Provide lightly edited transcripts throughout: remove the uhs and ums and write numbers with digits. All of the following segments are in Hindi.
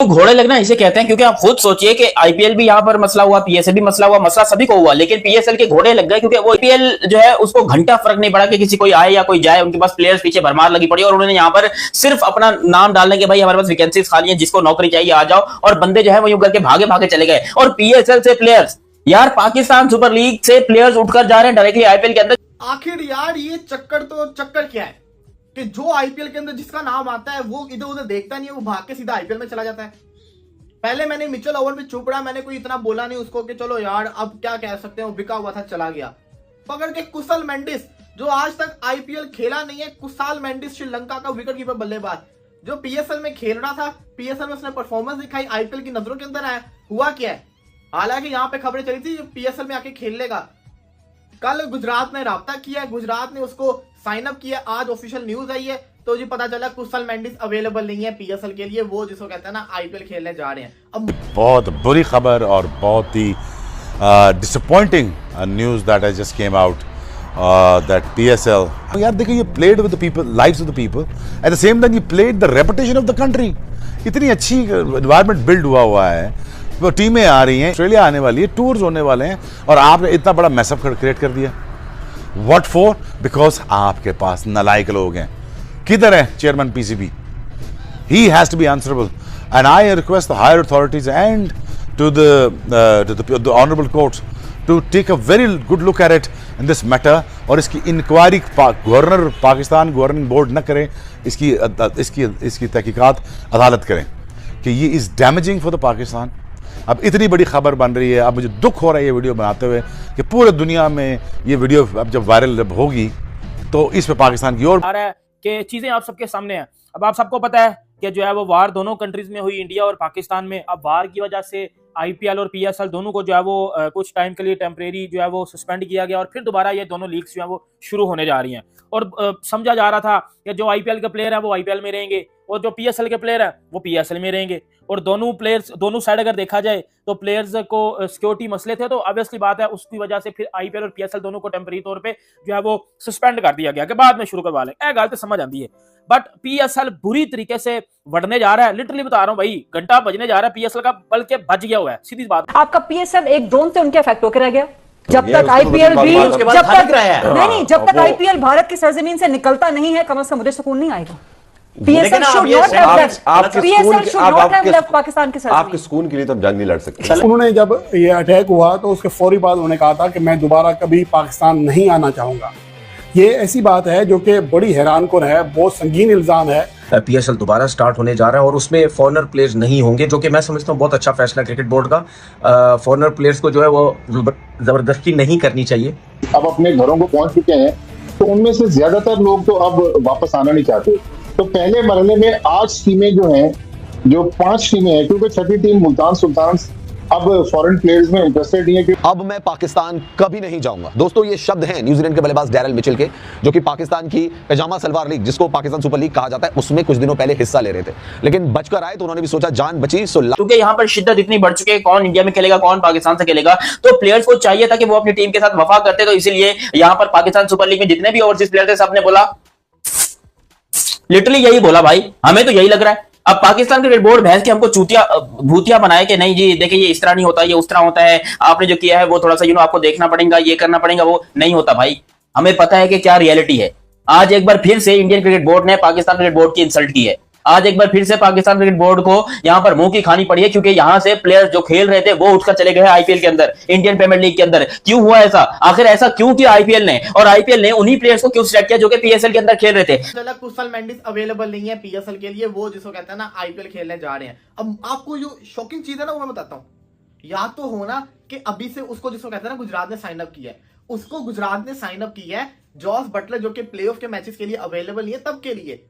तो घोड़े लगना इसे कहते हैं, क्योंकि आप खुद सोचिए कि आईपीएल भी यहाँ पर मसला हुआ, पीएसएल भी मसला हुआ, मसला सभी को हुआ, लेकिन पीएसएल के घोड़े लग गए क्योंकि वो आईपीएल जो है उसको घंटा फर्क नहीं पड़ा कि किसी कोई आए या कोई जाए, उनके पास प्लेयर्स पीछे भरमार लगी पड़ी और उन्होंने यहाँ पर सिर्फ अपना नाम डालने के भाई हमारे पास वैकेंसीज खाली है, जिसको नौकरी चाहिए आ जाओ, और बंदे जो है वो यूं करके भागे भागे चले गए। और पीएसएल से प्लेयर्स, यार पाकिस्तान सुपर लीग से प्लेयर्स उठकर जा रहे हैं डायरेक्टली आईपीएल के अंदर। आखिर यार ये चक्कर क्या है कि जो आईपीएल के अंदर जिसका नाम आता है वो इधर उधर देखता नहीं है, वो भाग के सीधा आईपीएल में चला जाता है। पहले मैंने मिचेल ओवन पे चुप रहा, मैंने कोई इतना बोला नहीं उसको कि चलो यार अब क्या कह सकते हैं, वो बिका हुआ था चला गया। पकड़ के कुशल मेंडिस जो आज तक आईपीएल खेला नहीं है, कुशाल मेंडिस श्रीलंका का विकेट कीपर बल्लेबाज जो पीएसएल में खेल रहा था, पीएसएल में उसने परफॉर्मेंस दिखाई, आईपीएल की नजरों के अंदर आया, हुआ क्या है। हालांकि यहाँ पे खबरें चली थी पीएसएल में आके खेल लेगा। कल गुजरात ने राब्ता किया, गुजरात ने उसको साइन अप किया, आज ऑफिशियल न्यूज आई है तो जी पता चला कुशल मेंडिस अवेलेबल नहीं है पीएसएल के लिए, वो जिसको कहते हैं ना आईपीएल खेलने जा रहे हैं। अब बहुत बुरी खबर और बहुत ही disappointing news that I just came out that PSL, यार देखो ये played with the people, lives of the people, at the same time ये played the reputation of the country. इतनी अच्छी एनवायरनमेंट बिल्ड हुआ है, वो टीमें आ रही हैं, ऑस्ट्रेलिया आने वाली है, टूर्स होने वाले हैं, और आपने इतना बड़ा मैसअप क्रिएट कर दिया। What for? बिकॉज आपके पास नालायक लोग हैं। किधर है chairman PCB? He has to be answerable, and I request the higher authorities and to the honourable courts to take a very good look at it in this matter, और इसकी inquiry governor Pakistan governing board न करे, इसकी तहकीकात अदालत करें कि ये is damaging for the Pakistan. अब इतनी बड़ी खबर बन रही है, अब मुझे दुख हो रहा है ये वीडियो बनाते हुए कि पूरे दुनिया में ये वीडियो अब जब वायरल जब होगी तो इस पे पाकिस्तान की ओर आ रहा है कि चीजें आप सबके सामने हैं। अब आप सबको पता है कि जो है वो वार दोनों कंट्रीज में हुई, इंडिया और पाकिस्तान में। अब वार की वजह से आईपीएल और पीएसएल दोनों को जो है वो कुछ टाइम के लिए टेम्परेरी जो है वो सस्पेंड किया गया, और फिर दोबारा ये दोनों लीग्स जो है वो शुरू होने जा रही हैं। और समझा जा रहा था कि जो आईपीएल के प्लेयर हैं वो आईपीएल में रहेंगे और जो पीएसएल के प्लेयर हैं वो पीएसएल में रहेंगे, और दोनों प्लेयर्स दोनों साइड अगर देखा जाए तो प्लेयर्स को सिक्योरिटी मसले थे, तो ऑब्वियसली बात है उसकी वजह से फिर आईपीएल और पीएसएल दोनों को टेम्परेरी तौर पे जो है वो सस्पेंड कर दिया गया कि बाद में शुरू करवा लें। गल तो समझ आती है, बट पीएसएल बुरी तरीके से बढ़ने जा रहा है। लिटरली बता रहा हूं भाई, घंटा बजने जा रहा है पीएसएल का, बल्कि बज गया हुआ है, सीधी बात। आपका पीएसएल एक ड्रोन से उनके इफेक्ट होकर रह गया। जब तक आईपीएल भी जब तक आईपीएल भारत की सरजमीन से निकलता नहीं है, कम से कम मुझे सुकून नहीं आएगा। PSL should not have left Pakistan के साथ। आपके सुकून के लिए तो जंग नहीं लड़ सकते। उन्होंने जब ये अटैक हुआ तो उसके फौरी बाद उन्होंने कहा था कि मैं दोबारा कभी पाकिस्तान नहीं आना चाहूंगा। ये ऐसी बात है जो कि बड़ी हैरानकुन है, बहुत संगीन इल्जाम है। पीएसएल दोबारा स्टार्ट होने जा रहा है और उसमें फॉरेनर प्लेयर्स नहीं होंगे, जो कि मैं समझता हूँ बहुत अच्छा फैसला क्रिकेट बोर्ड का। फॉरेनर प्लेयर्स को जो है वो जबरदस्ती नहीं करनी चाहिए। अब अपने घरों को पहुंच चुके हैं तो उनमें से ज्यादातर लोग तो अब वापस आना नहीं चाहते। तो पहले मरहले में 8 टीमें जो हैं, जो 5 टीमें हैं, क्योंकि छठी टीम मुल्तान सुल्तान अब फॉरेन प्लेयर्स में इंटरेस्टेड नहीं है कि अब मैं पाकिस्तान कभी नहीं जाऊंगा। दोस्तों ये शब्द हैं न्यूजीलैंड के बल्लेबाज डैरल मिचेल के, जो कि पाकिस्तान की पैजामा सलवार लीग, जिसको पाकिस्तान सुपर लीग कहा जाता है, उसमें कुछ दिनों पहले हिस्सा ले रहे थे, लेकिन बचकर आए तो उन्होंने भी सोचा जान बची। क्योंकि यहाँ पर शिद्दत इतनी बढ़ चुकी है, कौन इंडिया में खेलेगा कौन पाकिस्तान से खेलेगा, तो प्लेयर्स को चाहिए था कि वो अपनी टीम के साथ वफा करते। तो इसीलिए यहाँ पर पाकिस्तान सुपर लीग में जितने भी ओवरसीज प्लेयर थे सबने बोला, लिटरली यही बोला भाई, हमें तो यही लग रहा है। अब पाकिस्तान क्रिकेट बोर्ड भैंस के हमको चूतिया भूतिया बनाए कि नहीं जी देखिए ये इस तरह नहीं होता, ये उस तरह होता है, आपने जो किया है वो थोड़ा सा आपको देखना पड़ेगा, ये करना पड़ेगा, वो नहीं होता भाई। हमें पता है कि क्या रियलिटी है। आज एक बार फिर से इंडियन क्रिकेट बोर्ड ने पाकिस्तान क्रिकेट बोर्ड की इंसल्ट की है। आज एक बार फिर से पाकिस्तान क्रिकेट बोर्ड को यहाँ पर मुंह की खानी पड़ी है, क्योंकि यहाँ से प्लेयर्स जो खेल रहे थे वो उठकर चले गए आईपीएल के अंदर, इंडियन प्रीमियर लीग के अंदर। क्यों हुआ ऐसा? आखिर ऐसा क्यों किया आईपीएल ने, और आईपीएल ने उन्हीं प्लेयर्स को क्यों सिलेक्ट किया जो कि पीएसएल के अंदर खेल रहे थे? चला कुशल मेंडिस अवेलेबल नहीं है पीएसएल के लिए, वो जिसको कहते हैं ना आईपीएल खेलने जा रहे हैं। अब आपको जो शॉकिंग चीज है ना वो मैं बताता हूँ। या तो होना कि अभी से उसको जिसको कहते हैं ना गुजरात ने साइन अप किया है, उसको गुजरात ने साइन अप किया है। जॉस बटलर जो कि प्लेऑफ के मैचेस के लिए अवेलेबल नहीं है तब के लिए,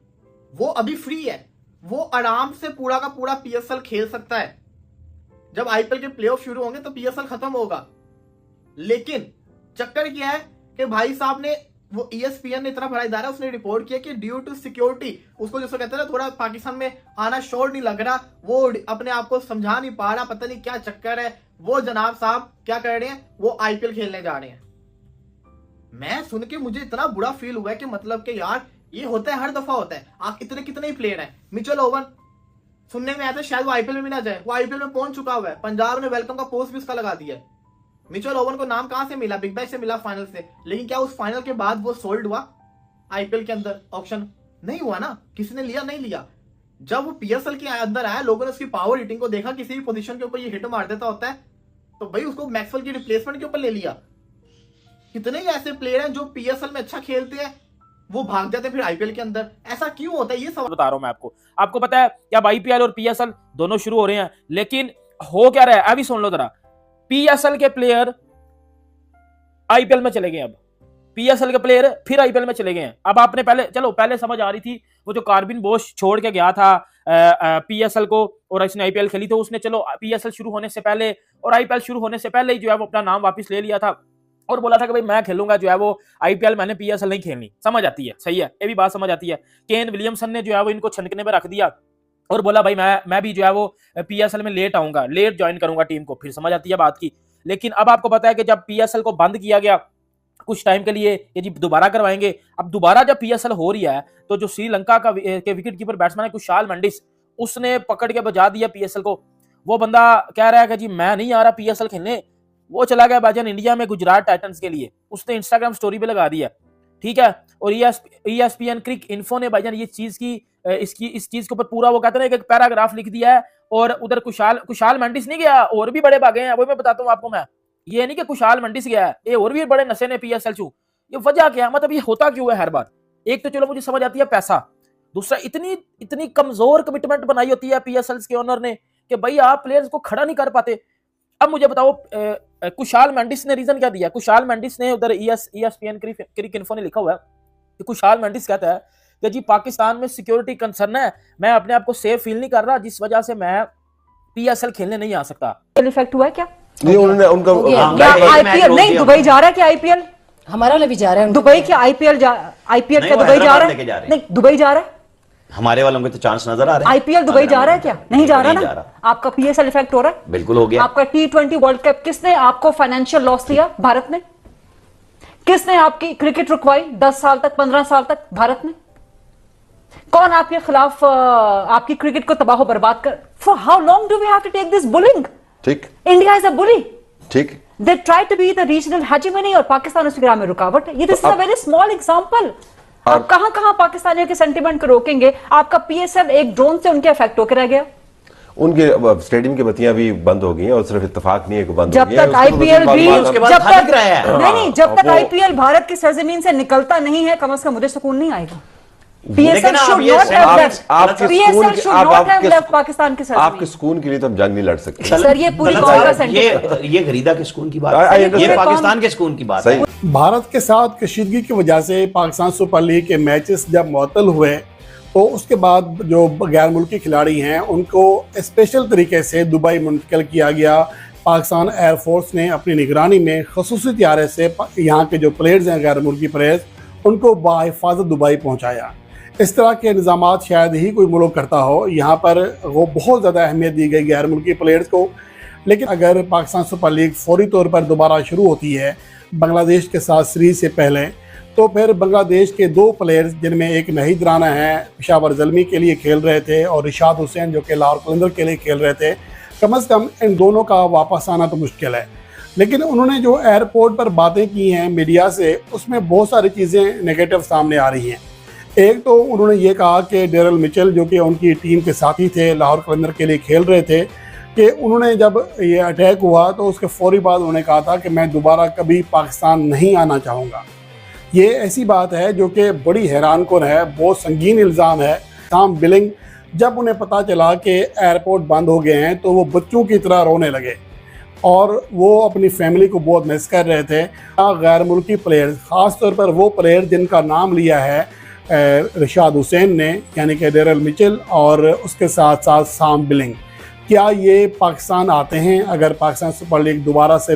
वो अभी फ्री है, वो आराम से पूरा का पूरा पीएसएल खेल सकता है। जब आईपीएल के प्लेऑफ शुरू होंगे तो पीएसएल खत्म होगा। लेकिन चक्कर क्या है कि भाई साहब ने, वो ESPN ने इतना बड़ा इदारा, उसने रिपोर्ट किया कि ड्यू टू सिक्योरिटी उसको जिसको कहते हैं ना थोड़ा पाकिस्तान में आना श्योर नहीं लग रहा, वो अपने आप को समझा नहीं पा रहा, पता नहीं क्या चक्कर है। वो जनाब साहब क्या कर रहे हैं, वो आईपीएल खेलने जा रहे हैं। मैं सुन के मुझे इतना बुरा फील हुआ है कि मतलब कि यार ये होता है, हर दफा होता है। आप इतने कितने ही प्लेयर हैं, मिचेल ओवन सुनने में आया था शायद वो आईपीएल में भी ना जाए, वो आईपीएल में पहुंच चुका हुआ है। पंजाब ने वेलकम का पोस्ट भी उसका लगा दिया है। मिचेल ओवन को नाम कहां से मिला? बिग बैश से मिला, फाइनल से। लेकिन क्या उस फाइनल के बाद वो सोल्ड हुआ आईपीएल के अंदर? ऑक्शन नहीं हुआ ना, किसी ने लिया नहीं लिया। जब वो पीएसएल के अंदर आया, लोगों ने उसकी पावर हिटिंग को देखा, किसी भी पोजीशन के ऊपर ये हिट मार देता होता है, तो भाई उसको मैक्सवेल की रिप्लेसमेंट के ऊपर ले लिया। कितने ही ऐसे प्लेयर हैं जो पीएसएल में अच्छा खेलते हैं, वो भाग जाते फिर आईपीएल के अंदर। ऐसा क्यों होता है, ये सवाल बता रहा हूं मैं आपको पता है कि अब आईपीएल और पीएसएल दोनों शुरू हो रहे हैं, लेकिन हो क्या रहा है अभी सुन लो जरा। पीएसएल के प्लेयर आईपीएल में चले गए, अब पीएसएल के प्लेयर फिर आईपीएल में चले गए हैं। अब आपने पहले समझ आ रही थी, वो जो कार्बिन बोश छोड़ के गया था पीएसएल को और इसने आईपीएल खेली, तो उसने चलो पीएसएल शुरू होने से पहले और आईपीएल शुरू होने से पहले ही जो है वो अपना नाम वापस ले लिया था और बोला था कि भाई मैं खेलूंगा जो है वो आईपीएल, मैंने पीएसएल नहीं खेलनी। समझ आती है, सही है, ये भी बात समझ आती है। केन विलियमसन ने जो है वो इनको छनकने में रख दिया और बोला भाई मैं भी जो है वो पीएसएल में लेट आऊंगा, लेट ज्वाइन करूंगा टीम को, फिर समझ आती है बात की। लेकिन अब आपको पता है कि जब पीएसएल को बंद किया गया कुछ टाइम के लिए, ये जी दोबारा करवाएंगे। अब दोबारा जब पीएसएल हो रही है तो जो श्रीलंका के विकेट कीपर बैट्समैन है कुशाल मेंडिस, उसने पकड़ के बजा दिया पीएसएल को। वो बंदा कह रहा है कि जी मैं नहीं आ रहा पीएसएल खेलने, वो चला गया भाईजान इंडिया में गुजरात टाइटंस के लिए, उसने इंस्टाग्राम स्टोरी पे लगा दिया, ठीक है। और ESPN क्रिक इन्फो ने भाईजान ये चीज की इस चीज के ऊपर पूरा वो कहते हैं एक पैराग्राफ लिख दिया है। और उधर कुशाल मेंडिस नहीं गया, और भी बड़े भागे हैं, वो मैं बताता हूँ आपको। मैं ये नहीं कि कुशाल मेंडिस गया है, ये और भी बड़े नशे ने पीएसएल चू। ये वजह क्या, मतलब ये होता क्यों है हर बार? एक तो चलो मुझे समझ आती है पैसा, दूसरा इतनी कमजोर कमिटमेंट बनाई होती है पीएसएल के ओनर ने कि भाई आप प्लेयर्स को खड़ा नहीं कर पाते। अब मुझे बताओ कुशाल मेंडिस ने रीजन क्या दिया? कुशाल मेंडिस ने उधर ESPN क्रिक इन्फो ने लिखा हुआ है कि कुशाल मेंडिस कहता है कि जी पाकिस्तान में सिक्योरिटी कंसर्न है, मैं अपने आप को सेफ फील नहीं कर रहा, जिस वजह से मैं पीएसएल खेलने नहीं आ सकता। इफेक्ट हुआ है क्या? नहीं, उन्होंने उनका आईपीएल नहीं, दुबई जा रहा है क्या आईपीएल? हमारा वाला भी जा रहा है दुबई क्या आईपीएल क्या दुबई जा रहा है? नहीं, दुबई जा रहा है। हमारे वालों के तो चांस नजर आ रहे हैं। आईपीएल दुबई जा रहा है क्या? नहीं जा रहा ना। आपका पीएसएल इफेक्ट हो रहा है? बिल्कुल हो गया। आपका T20 वर्ल्ड कप किसने आपको फाइनेंशियल लॉस दिया? भारत ने। किसने आपकी क्रिकेट रुकवाई 10 साल तक, 15 साल तक? भारत ने। कौन आपके खिलाफ आपकी क्रिकेट को तबाह बर्बाद कर? For how long do we have to take this bullying? ठीक, इंडिया इज अ बुली। ठीक, they try to be the regional hegemony और पाकिस्तान उस ग्राम में रुकावट है। ये this is a very small example. आप कहां पाकिस्तानियों के सेंटीमेंट को रोकेंगे? आपका पीएसएल एक ड्रोन से उनके इफेक्ट होकर रह गया। उनके स्टेडियम की बत्तियां भी बंद हो गई हैं और सिर्फ इत्तेफाक नहीं है कि बंद हो गई हैं। जब तक आईपीएल भी नहीं, जब तक आईपीएल भारत की सरजमीन से निकलता नहीं है, कम से कम मुझे सुकून नहीं आएगा। PSL should not have left, PSL should not have left Pakistan की सरजमीन। आपके सुकून के लिए तो हम जंग नहीं लड़ सकते सर, ये पूरी कौम का सेंटीमेंट, ये गरीदा के सुकून की बात है, ये पाकिस्तान के सुकून की बात है। भारत के साथ कशीदगी की वजह से पाकिस्तान सुपर लीग के मैचेस जब मुअत्तल हुए तो उसके बाद जो गैर मुल्की खिलाड़ी हैं उनको स्पेशल तरीके से दुबई मुंतकिल किया गया। पाकिस्तान एयरफोर्स ने अपनी निगरानी में खसूसी त्यारे से यहाँ के जो प्लेयर्स हैं, गैर मुल्की प्लेयर्स, उनको बाहिफाजत दुबई पहुँचाया। इस तरह के इंतजाम शायद ही कोई मुल्क करता हो। यहाँ पर वो बहुत ज़्यादा अहमियत दी गई गैर मुल्की प्लेयर्स को। लेकिन अगर पाकिस्तान सुपर लीग फौरी तौर पर दोबारा शुरू होती है बांग्लादेश के साथ सीरीज से पहले, तो फिर बांग्लादेश के 2 प्लेयर्स, जिनमें एक नहीद राना है, पेशावर ज़ल्मी के लिए खेल रहे थे, और रिशाद हुसैन जो कि लाहौर कलंदर के लिए खेल रहे थे, कम से कम इन दोनों का वापस आना तो मुश्किल है। लेकिन उन्होंने जो एयरपोर्ट पर बातें की हैं मीडिया से, उसमें बहुत सारी चीज़ें नेगेटिव सामने आ रही हैं। एक तो उन्होंने ये कहा कि डेरल मिचेल जो कि उनकी टीम के साथी थे, लाहौर कलंदर के लिए खेल रहे थे, कि उन्होंने जब ये अटैक हुआ तो उसके फौरी बाद उन्होंने कहा था कि मैं दोबारा कभी पाकिस्तान नहीं आना चाहूँगा। ये ऐसी बात है जो कि बड़ी हैरान कुन है, बहुत संगीन इल्ज़ाम है। साम बिलिंग जब उन्हें पता चला कि एयरपोर्ट बंद हो गए हैं तो वो बच्चों की तरह रोने लगे और वो अपनी फैमिली को बहुत मिस कर रहे थे। गैर मुल्की प्लेयर्स, ख़ास तौर पर वो प्लेयर जिनका नाम लिया है रिशाद हुसैन ने, यानी कि डेरल मिचेल, और उसके साथ साथ साम बिलिंग, क्या ये पाकिस्तान आते हैं अगर पाकिस्तान सुपर लीग दोबारा से